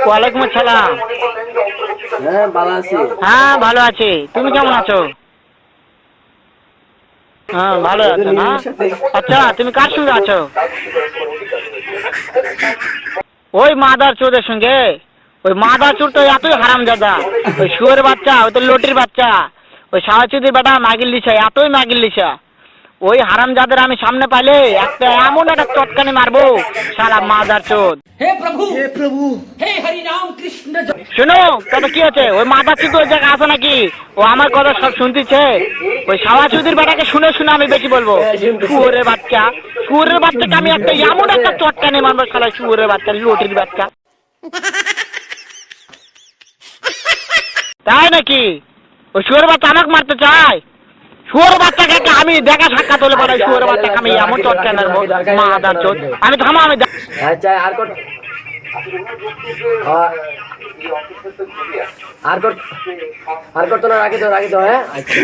ওয়ালাইকুম আসসালাম। হ্যাঁ ভালো আছি। হ্যাঁ ভালো আছি, তুমি কেমন আছো? হ্যাঁ ভালো আছো না? আচ্ছা তুমি কার সঙ্গে আছো? ওই মাদার চোদের সঙ্গে। ওই মাদার চোর তো এতই হারামজাদা, ওই শুয়োরের বাচ্চা, ওই তো লটির বাচ্চা, ওই সাওয়াচুদির বেটা মাগির লিসা, এতই মাগির লিসা। ওই হারামজাদের আমি সামনে পাইলে একটা এমন একটা চটকানি মারবো, সারা মাদার চোদ। हे प्रभु हे हरि राम कृष्ण শোনো তবে কি আছে, ওই মাদার চোদ ওই জায়গায় আছে নাকি? ও আমার কথা সব শুনতেছে। ওই সাওয়াচুদির বেটাকে শুনে শুনে আমি বেশি বলবো। শুয়োরের বাচ্চা, শুয়োরের বাচ্চাকে আমি একটা এমন একটা চটকানি মারবো, সারা শুয়োরের বাচ্চা, লটির বাচ্চা। তাই নাকি? ওই শুয়োরের বাচ্চা আমাকে মারতে চায়? শুয়োরের বাচ্চাকে আমি দেখা সাক্ষাৎ হলে পরে শুয়োরের বাচ্চাকে আমি এমন চটকানি মারবো, মাদার চোদ। আমি থামো, আমি আচ্ছা আর কর আর কর আর করতো না, রাখি তো হ্যাঁ। আচ্ছা